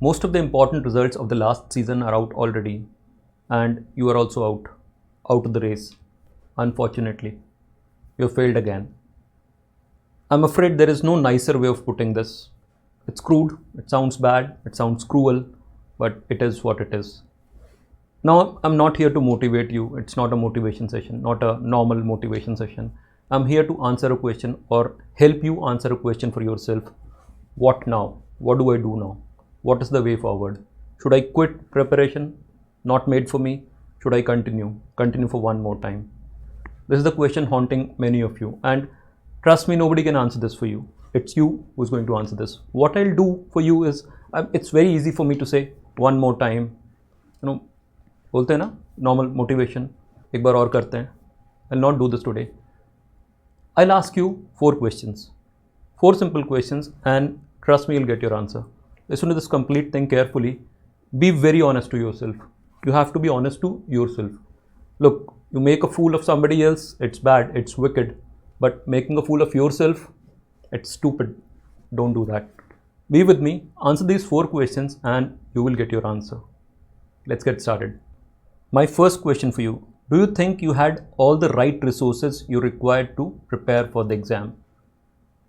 Most of the important results of the last season are out already, and you are also out of the race. Unfortunately, you have failed again. I'm afraid there is no nicer way of putting this. It's crude, it sounds bad, it sounds cruel, but it is what it is. Now, I'm not here to motivate you. It's not a motivation session, not a normal motivation session. I'm here to answer a question or help you answer a question for yourself. What now? What do I do now? What is the way forward? Should I quit preparation? Not made for me? Should I continue? Continue for one more time? This is the question haunting many of you. And trust me, nobody can answer this for you. It's you who's going to answer this. What I'll do for you is, it's very easy for me to say one more time. बोलते हैं ना, normal motivation. एक बार और करते हैं. I'll not do this today. I'll ask you 4 questions. 4 simple questions, and trust me, you'll get your answer. Listen to this complete thing carefully. Be very honest to yourself. You have to be honest to yourself. Look, you make a fool of somebody else, it's bad, it's wicked. But making a fool of yourself, it's stupid. Don't do that. Be with me, answer these 4 questions, and you will get your answer. Let's get started. My first question for you. Do you think you had all the right resources you required to prepare for the exam?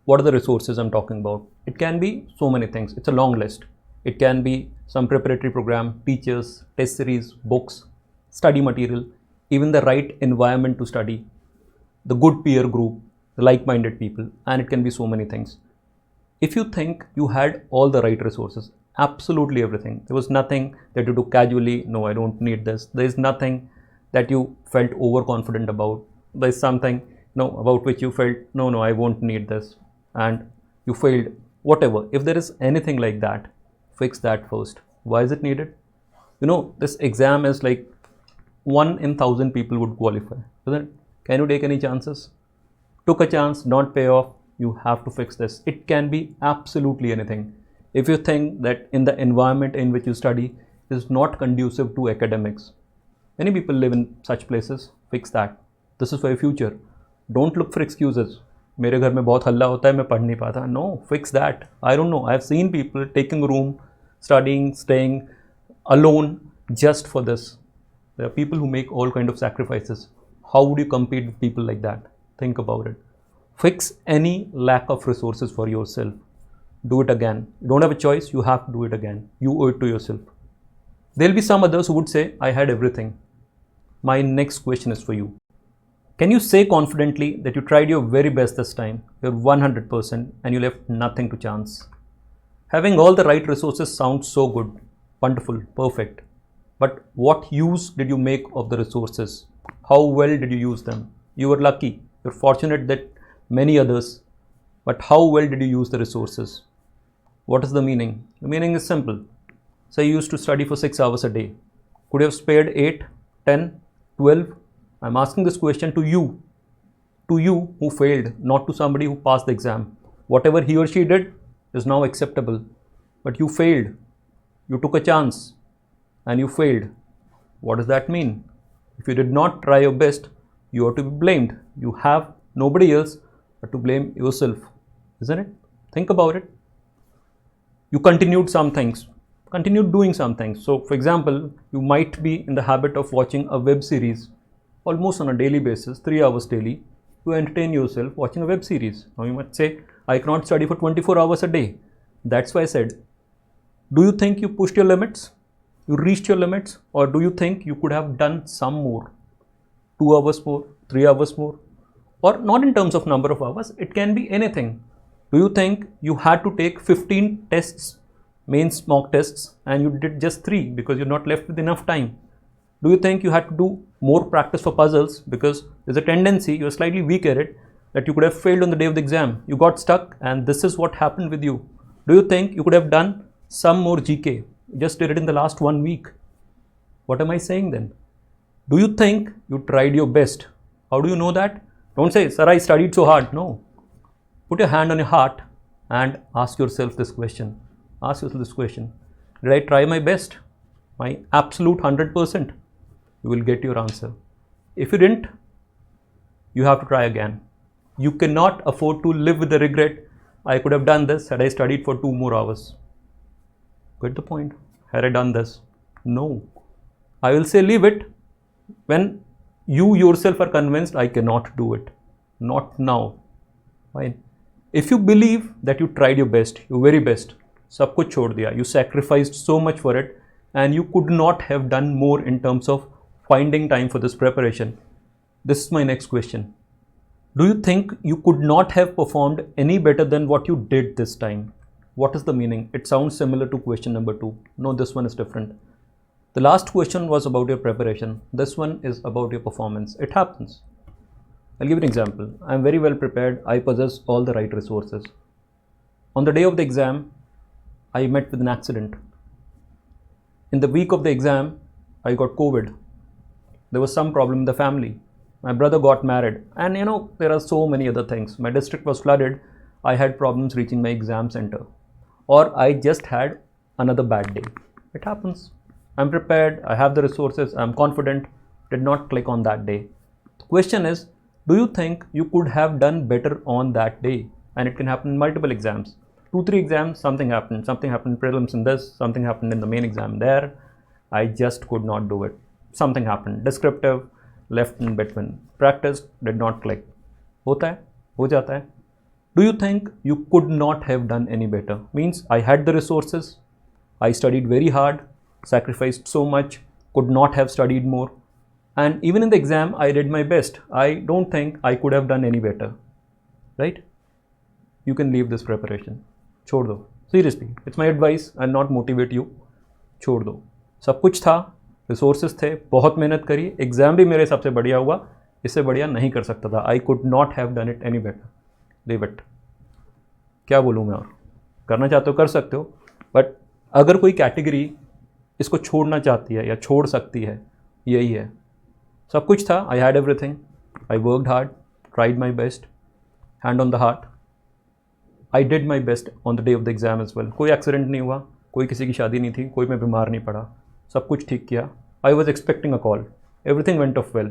What are the resources I'm talking about? It can be so many things. It's a long list. It can be some preparatory program, teachers, test series, books, study material, even the right environment to study, the good peer group, the like-minded people, and it can be so many things. If you think you had all the right resources, absolutely everything, there was nothing that you do casually, no, I don't need this. There is nothing that you felt overconfident about. There is something, about which you felt, no, I won't need this, and you failed, whatever. If there is anything like that, fix that first. Why is it needed? This exam is like 1 in 1,000 people would qualify, isn't it? Can you take any chances? Took a chance, not pay off, you have to fix this. It can be absolutely anything. If you think that in the environment in which you study is not conducive to academics, many people live in such places, fix that. This is for your future. Don't look for excuses. मेरे घर में बहुत हल्ला होता है, मैं पढ़ नहीं पाता. No, fix that. I don't know. I've seen people taking a room, studying, staying alone just for this. There are people who make all kind of sacrifices. How would you compete with people like that? Think about it. Fix any lack of resources for yourself. Do it again. You don't have a choice. You have to do it again. You owe it to yourself. There'll be some others who would say, I had everything. My next question is for you. Can you say confidently that you tried your very best this time, you're 100%, and you left nothing to chance? Having all the right resources sounds so good, wonderful, perfect. But what use did you make of the resources? How well did you use them? You were lucky. You're fortunate that many others. But how well did you use the resources? What is the meaning? The meaning is simple. Say you used to study for 6 hours a day. Could you have spared 8, 10, 12? I'm asking this question to you who failed, not to somebody who passed the exam. Whatever he or she did is now acceptable, but you failed. You took a chance and you failed. What does that mean? If you did not try your best, you are to be blamed. You have nobody else but to blame yourself, isn't it? Think about it. You continued some things, continued doing some things. So, for example, you might be in the habit of watching a web series almost on a daily basis, 3 hours daily. You entertain yourself watching a web series. Now you might say, I cannot study for 24 hours a day. That's why I said, do you think you pushed your limits? You reached your limits? Or do you think you could have done some more? 2 hours more, 3 hours more? Or not in terms of number of hours, it can be anything. Do you think you had to take 15 tests, mains mock tests, and you did just 3 because you're not left with enough time? Do you think you had to do more practice for puzzles because there's a tendency, you're slightly weak at it, that you could have failed on the day of the exam? You got stuck and this is what happened with you. Do you think you could have done some more GK? You just did it in the last 1 week. What am I saying then? Do you think you tried your best? How do you know that? Don't say, sir, I studied so hard. No. Put your hand on your heart and ask yourself this question. Ask yourself this question. Did I try my best? My absolute 100%? You will get your answer. If you didn't, you have to try again. You cannot afford to live with the regret, I could have done this had I studied for 2 more hours. Get the point? Had I done this? No. I will say leave it when you yourself are convinced I cannot do it. Not now. Fine. If you believe that you tried your best, your very best, सब कुछ छोड़ दिया, you sacrificed so much for it, and you could not have done more in terms of finding time for this preparation. This is my next question. Do you think you could not have performed any better than what you did this time? What is the meaning? It sounds similar to question number 2. No, this one is different. The last question was about your preparation. This one is about your performance. It happens. I'll give you an example. I'm very well prepared. I possess all the right resources. On the day of the exam, I met with an accident. In the week of the exam, I got COVID. There was some problem in the family. My brother got married. And there are so many other things. My district was flooded. I had problems reaching my exam center. Or I just had another bad day. It happens. I'm prepared. I have the resources. I'm confident. Did not click on that day. The question is, do you think you could have done better on that day? And it can happen in multiple exams. 2-3 exams, something happened. Something happened in prelims in this. Something happened in the main exam there. I just could not do it. Something happened. Descriptive, left in between. Practiced, did not click. होता है, हो जाता है. Do you think you could not have done any better? Means I had the resources. I studied very hard. Sacrificed so much. Could not have studied more. And even in the exam, I did my best. I don't think I could have done any better. Right? You can leave this preparation. छोड़ दो. Seriously, it's my advice. I'll not motivate you. छोड़ दो. सब कुछ था, resources थे, बहुत मेहनत करी, एग्जाम भी मेरे हिसाब से बढ़िया हुआ, इससे बढ़िया नहीं कर सकता था. I could not have done it any better. Leave it. क्या बोलूँ मैं और? करना चाहते हो कर सकते हो, बट अगर कोई कैटेगरी इसको छोड़ना चाहती है या छोड़ सकती है, यही है. सब कुछ था, I had everything. I worked hard, tried my best, hand on the heart. I did my best on the day of the exam as well. कोई एक्सीडेंट नहीं हुआ, कोई किसी की शादी नहीं थी, कोई मैं बीमार नहीं पड़ा, सब कुछ ठीक किया. I was expecting a call. Everything went off well.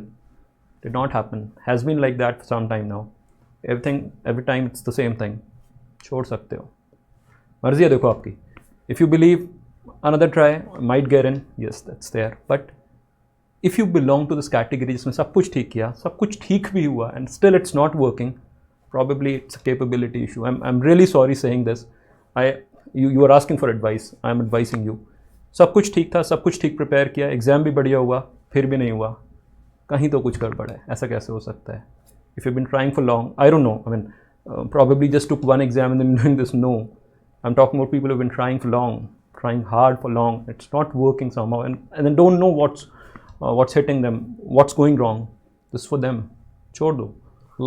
Did not happen. Has been like that for some time now. Every time it's the same thing. छोड़ सकते हो. मर्जी है देखो आपकी. If you believe another try, might get in. Yes, that's there. But if you belong to this category जिसमें सब कुछ ठीक किया, सब कुछ ठीक भी हुआ, and still it's not working, probably it's a capability issue. I'm really sorry saying this. You are asking for advice. I'm advising you. सब कुछ ठीक था, सब कुछ ठीक प्रिपेयर किया, एग्जाम भी बढ़िया हुआ, फिर भी नहीं हुआ, कहीं तो कुछ गड़बड़ है. ऐसा कैसे हो सकता है? If you've been trying for long, I don't know. I mean, probably just took one exam and then doing this. No, I'm talking about people who've been trying for long, trying hard for long. It's not working somehow, and then don't know what's hitting them, what's going wrong. This is for them. छोड़ दो.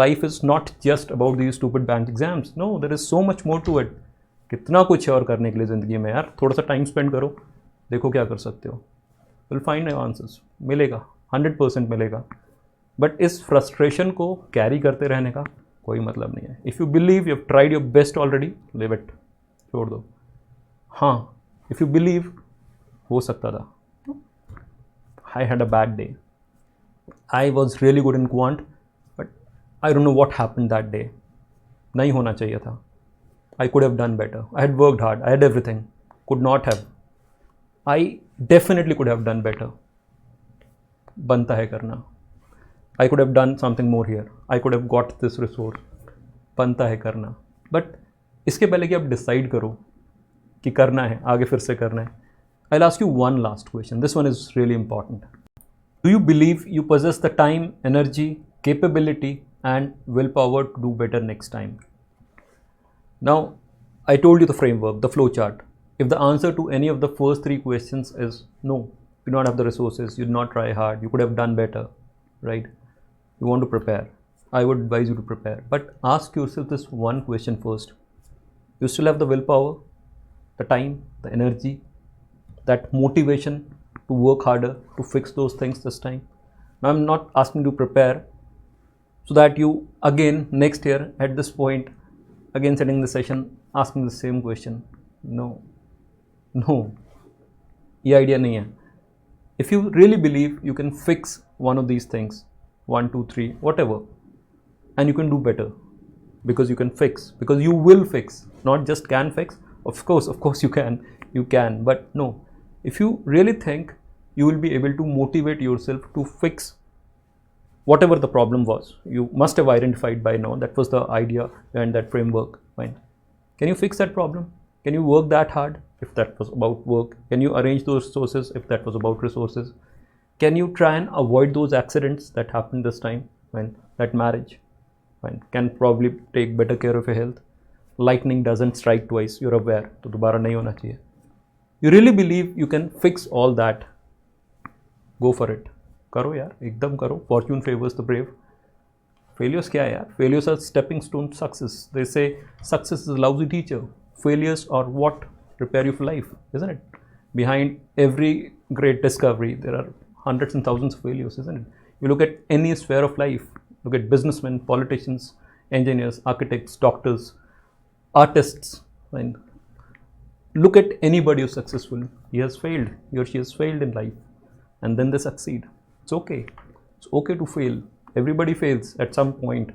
Life is not just about these stupid bank exams. No, there is so much more to it. कितना कुछ है और करने के लिए ज़िंदगी में यार. थोड़ा सा टाइम स्पेंड करो, देखो क्या कर सकते हो. You'll find your answers. मिलेगा, 100% मिलेगा. बट इस फ्रस्ट्रेशन को कैरी करते रहने का कोई मतलब नहीं है. If you believe you have tried your best already, live it. छोड़ दो. हाँ, इफ़ यू बिलीव हो सकता था. I had a bad day. I was really good in quant, but I don't know what happened that day. नहीं होना चाहिए था. I could have done better. I had worked hard. I had everything. Could not have. I definitely could have done better. बनता है करना. I could have done something more here. I could have got this resource. बनता है करना. But इसके पहले कि आप डिसाइड करो कि करना है, आगे फिर से करना है, I'll ask you one last question. This one is really important. Do you believe you possess the time, energy, capability, and willpower to do better next time? Now, I told you the framework, the flow chart. If the answer to any of the first 3 questions is no, you don't have the resources, you did not try hard, you could have done better, right? You want to prepare. I would advise you to prepare. But ask yourself this one question first. You still have the willpower, the time, the energy, that motivation to work harder, to fix those things this time? Now, I'm not asking you to prepare so that you again next year at this point again sitting in the session asking the same question. No, ये idea नहीं है. If you really believe you can fix one of these things, 1, 2, 3, whatever, and you can do better, because you can fix, because you will fix, not just can fix. Of course you can. you can, but no. If you really think, you will be able to motivate yourself to fix whatever the problem was. You must have identified by now that was the idea behind that framework. Fine. Can you fix that problem? Can you work that hard if that was about work? Can you arrange those resources if that was about resources? Can you try and avoid those accidents that happened this time? When that marriage, fine, can probably take better care of your health. Lightning doesn't strike twice, you're aware, तो दोबारा नहीं होना चाहिए. You really believe you can fix all that? Go for it. करो यार, एकदम करो. Fortune favors the brave. Failures क्या है यार? Failures are stepping stone to success. They say success is a lousy teacher. Failures are what prepare you for life, isn't it? Behind every great discovery, there are hundreds and thousands of failures, isn't it? You look at any sphere of life. Look at businessmen, politicians, engineers, architects, doctors, artists. And look at anybody who's successful. He has failed. He or she has failed in life, and then they succeed. It's okay. It's okay to fail. Everybody fails at some point.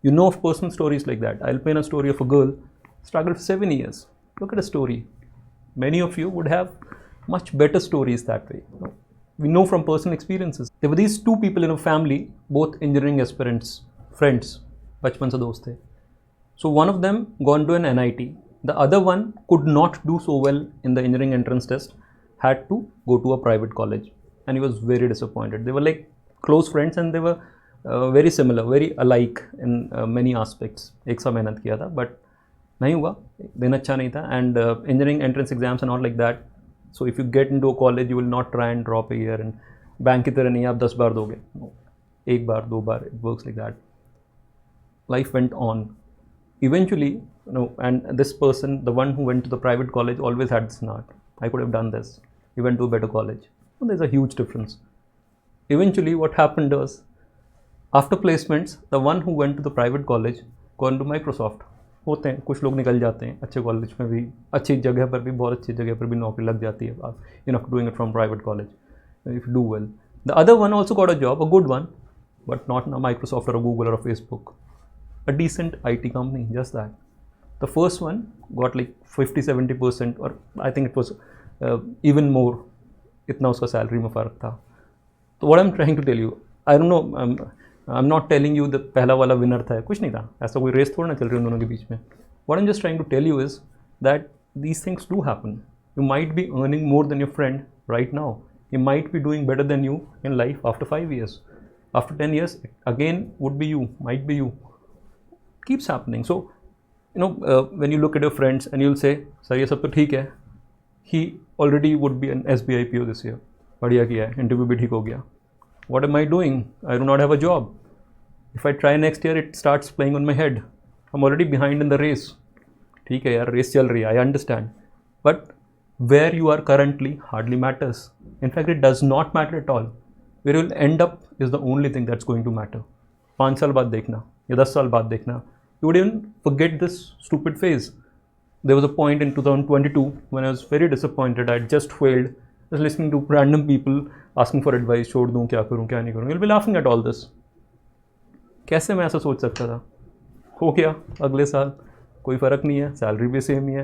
You know of personal stories like that. I'll paint a story of a girl struggled for 7 years. Look at a story. Many of you would have much better stories that way. We know from personal experiences. There were these two people in a family, both engineering aspirants, friends, bachpan se dost the. So one of them gone to an NIT. The other one could not do so well in the engineering entrance test, had to go to a private college, and he was very disappointed. They were like close friends and they were very similar, very alike in many aspects. एक सा मेहनत किया था, but नहीं हुआ, दिन अच्छा नहीं था, and engineering entrance exams are not like that. So if you get into a college, you will not try and drop a year, and bank की तरह नहीं आप 10 बार दोगे, एक बार 2 बार, it works like that. Life went on. Eventually, and this person, the one who went to the private college, always had this nod. I could have done this. He went to a better college. Well, there's a huge difference. Eventually, what happened was, after placements, the one who went to the private college gone to Microsoft. होते हैं कुछ लोग निकल जाते हैं अच्छे college में भी, अच्छी जगह पर भी, बहुत अच्छी जगह पर भी नौकरी लग जाती है आप, you know, doing it from private college if you do well. The other one also got a job, a good one, but not in a Microsoft or a Google or a Facebook, a decent IT company, just that. The first one got like 50-70%, or I think it was even more. इतना उसका salary में फ़र्क था. तो what I'm trying to tell you, I don't know, I'm not telling you that पहला वाला winner था, कुछ नहीं था, ऐसा कोई रेस थोड़ा ना चल रही उन दोनों के बीच में. What I'm just trying to tell you is that these things do happen. You might be earning more than your friend right now. He might be doing better than you in life after 5 years. After 10 years, again would be you, might be you. Keeps happening. So, when you look at your friends and you'll say, sir, ये सब तो ठीक है. He already would be an SBI PO this year. बढ़िया किया है, interview भी ठीक हो गया. What am I doing? I do not have a job. If I try next year, it starts playing on my head. I'm already behind in the race. ठीक है यार, रेस चल रही है, I understand. But where you are currently hardly matters. In fact, it does not matter at all. Where you'll end up is the only thing that's going to matter. 5 साल बाद देखना या 10 साल बाद देखना. You would even forget this stupid phase. There was a point in 2022 when I was very disappointed. I had just failed. I was listening to random people asking for advice. छोड़ दूँ, क्या करूँ, क्या नहीं करूँ. You'll be laughing at all this. कैसे मैं ऐसा सोच सकता था? हो गया अगले साल, कोई फ़र्क नहीं है, सैलरी भी सेम ही है,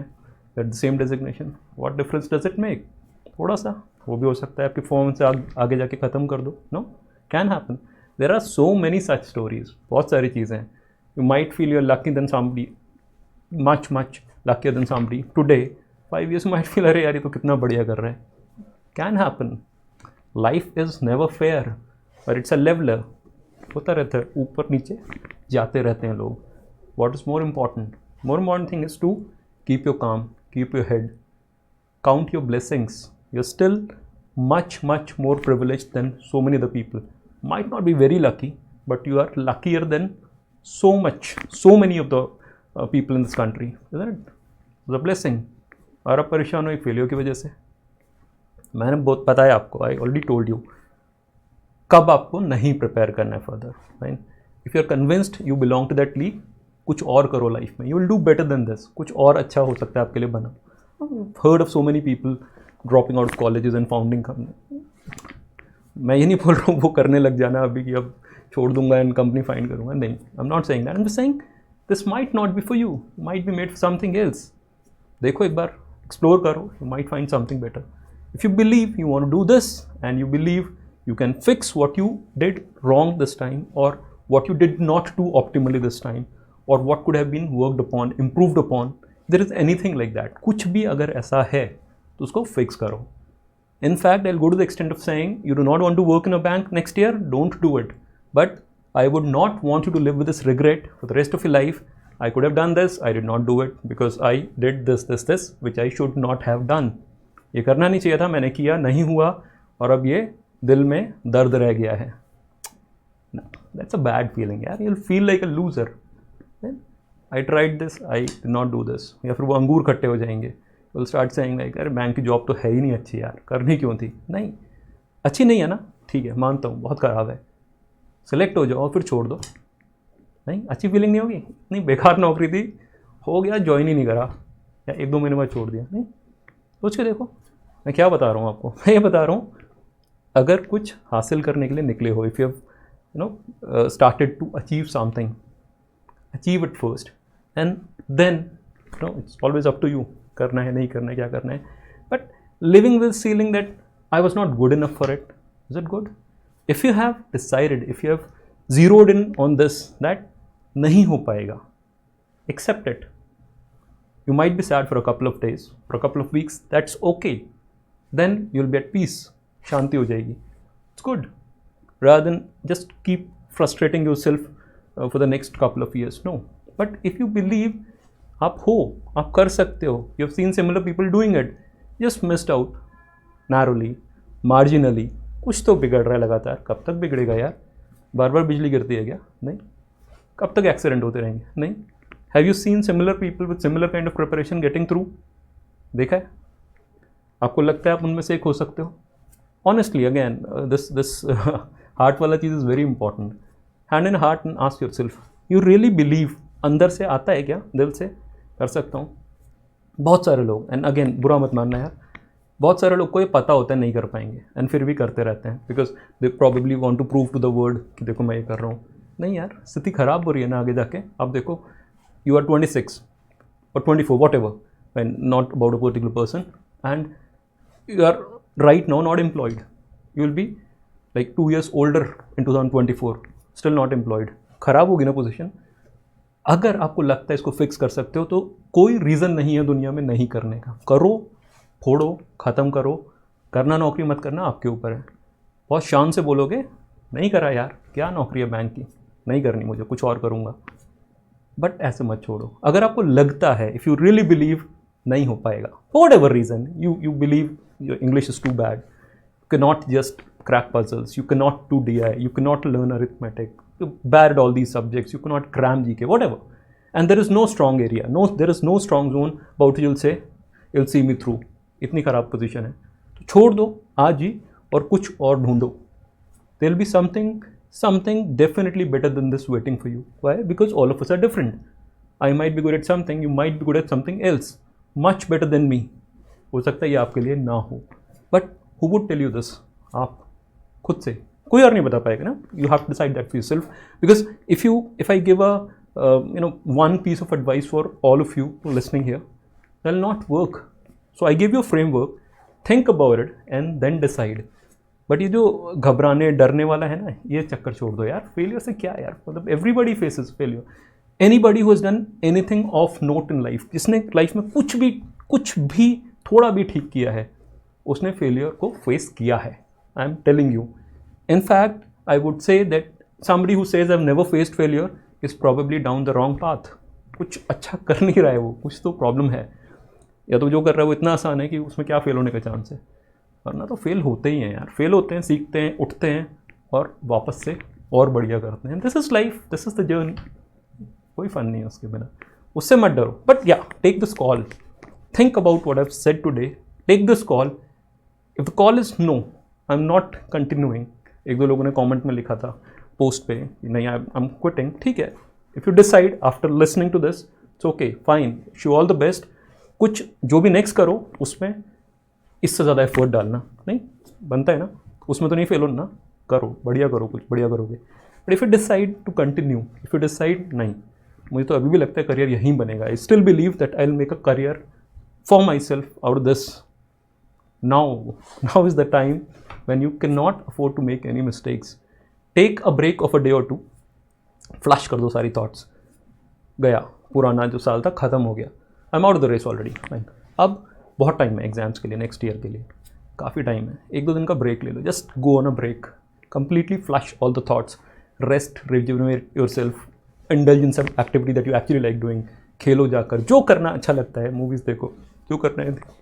at the same designation. What difference does it make? थोड़ा सा वो भी हो सकता है आपकी फॉर्म से आगे जाके ख़त्म कर दो. No, can happen. There are so many such stories. बहुत सारी चीज़ें हैं. You might feel you're lucky than somebody, much luckier than somebody. Today, 5 years you might feel, अरे यार ये तो कितना बढ़िया कर रहा है. Can happen. Life is never fair, but it's a leveler. होता रहता है, ऊपर नीचे जाते रहते हैं लोग. What is more important? More important thing is to keep your calm, keep your head, count your blessings. You're still much more privileged than so many other people. Might not be very lucky, but you are luckier than so many of the people in this country, isn't it? It's a blessing. और आप परेशान हो एक failure की वजह से. मैंने बहुत पता है आपको, I already told you कब आपको नहीं प्रिपेयर करना है further. Right? If you are convinced you belong to that league, कुछ और करो लाइफ में. You will do better than this. कुछ और अच्छा हो सकता है आपके लिए बना. Heard of so many people dropping out of colleges and founding company. मैं ये नहीं बोल रहा हूँ वो करने लग जाना अभी कि अब छोड़ दूंगा एंड कंपनी फाइंड करूँगा. नहीं, I am not saying that. I am just saying this might not be for you, might be made for something else. देखो एक बार एक्सप्लोर करो, you might find something better. If you believe you want to do this and you believe you can fix what you did wrong this time, or what you did not do optimally this time, or what could have been worked upon, improved upon. There is anything like that. कुछ भी अगर ऐसा है तो उसको fix करो. In fact, I'll go to the extent of saying you do not want to work in a bank next year, don't do it. But I would not want you to live with this regret for the rest of your life. I could have done this, I did not do it because I did this which I should not have done. ये करना नहीं चाहिए था, मैंने किया, नहीं हुआ और अब ये दिल में दर्द रह गया है. That's a bad feeling यार. You'll feel like a loser. I tried this, I did not do this. या फिर वो अंगूर खट्टे हो जाएंगे. You'll start saying like अरे बैंक की जॉब तो है ही नहीं अच्छी यार, करनी क्यों थी. नहीं, अच्छी नहीं है ना, ठीक है मानता हूँ बहुत ख़राब है, सेलेक्ट हो जाओ फिर छोड़ दो. नहीं, अच्छी फीलिंग नहीं होगी. नहीं, बेकार नौकरी थी, हो गया, ज्वाइन ही नहीं करा या 1-2 महीने बाद छोड़ दिया. नहीं, सोच के देखो मैं क्या बता रहा हूँ आपको. मैं ये बता रहा हूँ अगर कुछ हासिल करने के लिए निकले हो, if you have started to achieve something, achieve it first and then it's always up to you, करना है नहीं करना है, क्या करना है. But living with feeling that I was not good enough for it, is it good? If you have decided, if you have zeroed in on this that नहीं हो पाएगा, accept it. You might be sad for a couple of days, for a couple of weeks, that's okay. Then you will be at peace, शांति हो जाएगी. It's good rather than just keep frustrating yourself for the next couple of years. No, but if you believe आप हो, आप कर सकते हो, you have seen similar people doing it, just missed out narrowly, marginally. कुछ तो बिगड़ रहा है लगातार. कब तक बिगड़ेगा यार? बार बार बिजली गिरती है क्या? नहीं. कब तक एक्सीडेंट होते रहेंगे? नहीं. Have you seen similar people with similar kind of preparation getting through? देखा है? आपको लगता है आप उनमें से एक हो सकते हो? Honestly, again, this heart वाला चीज़ is very important. Hand in heart and ask yourself, you really believe, अंदर से आता है क्या, दिल से कर सकता हूँ? बहुत सारे लोग, and again बुरा मत मानना यार, बहुत सारे लोग को ये पता होता है नहीं कर पाएंगे and फिर भी करते रहते हैं because they probably want to prove to the world कि देखो मैं ये कर रहा हूँ. नहीं यार, स्थिति ख़राब हो रही है ना आगे जाके. आप देखो, you are 26 or 24, whatever, when not about a particular person, and you are right now not employed. You will be like 2 years older in 2024, still not employed. ख़राब होगी ना पोजीशन. अगर आपको लगता है इसको फिक्स कर सकते हो तो कोई रीज़न नहीं है दुनिया में नहीं करने का. करो, फोड़ो, ख़त्म करो. करना नौकरी मत करना आपके ऊपर है. बहुत शान से बोलोगे नहीं करा यार, क्या नौकरी है बैंक की, नहीं करनी मुझे, कुछ और करूँगा. बट ऐसे मत छोड़ो. अगर आपको लगता है, इफ़ यू रियली बिलीव नहीं हो पाएगा, for whatever reason, you believe your English is too bad, you cannot just crack puzzles, you cannot do DI, you cannot learn arithmetic, you're bad at all these subjects, you cannot cram GK, whatever, and there is no strong area, there is no strong zone about you'll say you'll see me through. इतनी ख़राब position है तो छोड़ दो आज ही और कुछ और ढूंढो. there will be something definitely better than this waiting for you. Why? Because all of us are different. I might be good at something, you might be good at something else much better than me. हो सकता है ये आपके लिए ना हो, but who would tell you this? आप खुद से, कोई और नहीं बता पाएगा ना. You have to decide that for yourself, because if I give a one piece of advice for all of you listening here, that will not work. So I give you a framework, think about it and then decide. But ये जो घबराने डरने वाला है ना, ये चक्कर छोड़ दो यार. फेलियर से क्या यार, मतलब everybody faces failure. Anybody who has done anything of note in life, जिसने लाइफ में कुछ भी थोड़ा भी ठीक किया है, उसने फेलियर को फेस किया है. I am telling you. In fact I would say that somebody who says I have never faced failure is probably down the wrong path. कुछ अच्छा कर नहीं रहा है वो, कुछ तो प्रॉब्लम है, या तो जो कर रहा है वो इतना आसान है कि उसमें क्या फेल होने का चांस है. वरना तो फेल होते ही हैं यार. फेल होते हैं, सीखते हैं, उठते हैं और वापस से और बढ़िया करते हैं. This is life, this is the journey. कोई फन नहीं है उसके बिना, उससे मत डरो. But yeah, take this call. Think about what I've said today. Take this call. If the call is no, I'm not continuing. एक दो लोगों ने कमेंट में लिखा था पोस्ट पे, नहीं I'm quitting. ठीक है. If you decide after listening to this, it's okay, fine. Wish you all the best. कुछ जो भी नेक्स्ट करो उसमें इससे ज़्यादा एफर्ट डालना नहीं बनता है ना. उसमें तो नहीं फेल होना. करो, बढ़िया करो, कुछ बढ़िया करोगे. But if you decide to continue, if you decide नहीं, मुझे तो अभी भी लगता है करियर यहीं बनेगा. I still believe that I will make a career for myself out of this. Now is the time when you cannot afford to make any mistakes. Take a break of a day or two, flush कर दो सारी thoughts, गया पुराना जो साल था ख़त्म हो गया, I am out of the race already, fine. अब बहुत टाइम है एग्जाम्स के लिए, नेक्स्ट ईयर के लिए काफ़ी टाइम है, 1-2 दिन का ब्रेक ले लो, just go on a break, completely flush all the thoughts, rest, rejuvenate yourself, indulge in some activity that you actually like doing, खेलो जाकर, जो करना अच्छा लगता है, मूवीज़ देखो, जो करना है देखो,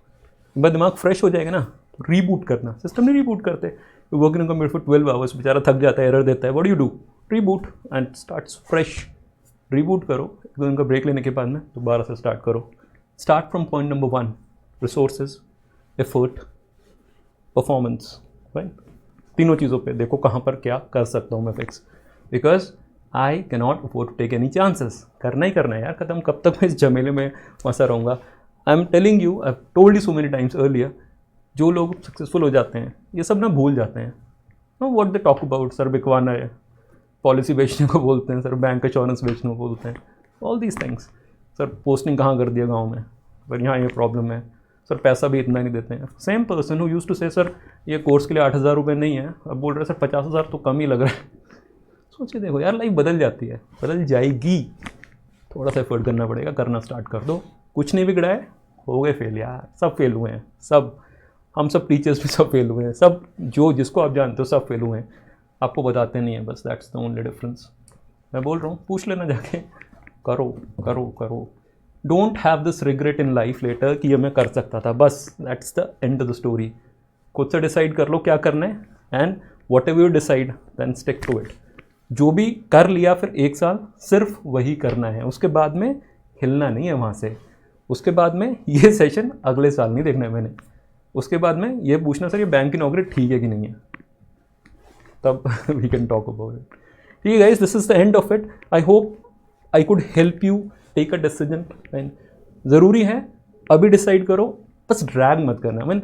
बस दिमाग फ्रेश हो जाएगा ना. रीबूट करना, सिस्टम नहीं रीबूट करते, you working in computer for 12 hours, बेचारा थक जाता है, एरर देता है, what do you do, reboot and starts fresh. Reboot करो, 1-2 दिन का ब्रेक लेने के बाद में दोबारा से स्टार्ट करो. Start from point number 1, resources, effort, performance, right. तीनों चीज़ों पे देखो कहाँ पर क्या कर सकता हूँ मैं fix, because I can not afford to take any chances. करना ही करना है यार, ख़त्म, कब तक मैं इस झमेले में फंसा रहूँगा. I am telling you, I have told you so many times earlier, जो लोग सक्सेसफुल हो जाते हैं ये सब ना भूल जाते हैं. Know what they talk about, sir बिकवाना है, पॉलिसी बेचने को बोलते हैं, सर बैंक इंश्योरेंस बेचने को बोलते हैं, all these things. Sir posting कहाँ कर दिया गाँव में, पर यहाँ ये प्रॉब्लम है, सर पैसा भी इतना नहीं देते हैं. Same person who used to say sir ये कोर्स के लिए 8,000 रुपये नहीं है, अब बोल रहे सर 50,000 तो कम ही लग रहा है. सोचिए देखो यार, लाइफ बदल जाती है, बदल जाएगी, थोड़ा सा एफर्ट करना पड़ेगा, करना स्टार्ट कर दो. कुछ नहीं बिगड़ा है, हो गए फेल यार, सब फेल हुए हैं, सब, हम सब टीचर्स भी सब फेल हुए हैं, सब जो जिसको आप जानते हो सब फेल हुए हैं, आपको बताते नहीं हैं, बस दैट्स द ओनली डिफरेंस. मैं बोल रहा हूँ, पूछ लेना जाके, करो करो करो. Don't have this regret in life later कि ये मैं कर सकता था, बस that's the end of the story. खुद से डिसाइड कर लो क्या करना है, and whatever you decide then stick to it. जो भी कर लिया फिर 1 साल सिर्फ वही करना है, उसके बाद में हिलना नहीं है वहाँ से. उसके बाद में ये सेशन अगले साल नहीं देखना है मैंने, उसके बाद में ये पूछना सर ये बैंक की नौकरी ठीक है कि नहीं है, तब we can talk about it. ठीक है guys, this is the end of it. I hope I could help you take a decision. ज़रूरी है अभी डिसाइड करो, बस ड्रैग मत करना. Mean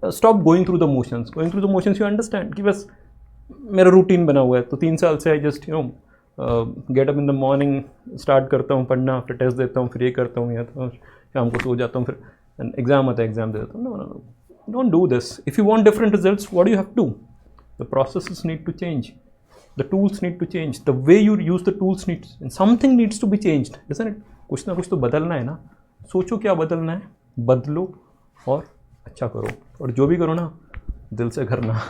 stop going through the motions. Going through the motions you understand कि बस मेरा रूटीन बना हुआ है, तो 3 साल से I just you know get up in the morning, start करता हूँ पढ़ना, फिर टेस्ट देता हूँ, फिर ये करता हूँ, या तो शाम को सो जाता हूँ, फिर एग्जाम आता है, एग्जाम दे देता हूँ. No no no, don't do this. If you want different results, what do you have to do? The processes need to change, the tools need to change, the way you use the tools needs, and something needs to be changed, isn't it? कुछ ना कुछ तो बदलना है ना. सोचो क्या बदलना है, बदलो और अच्छा करो, और जो भी करो ना दिल से करना.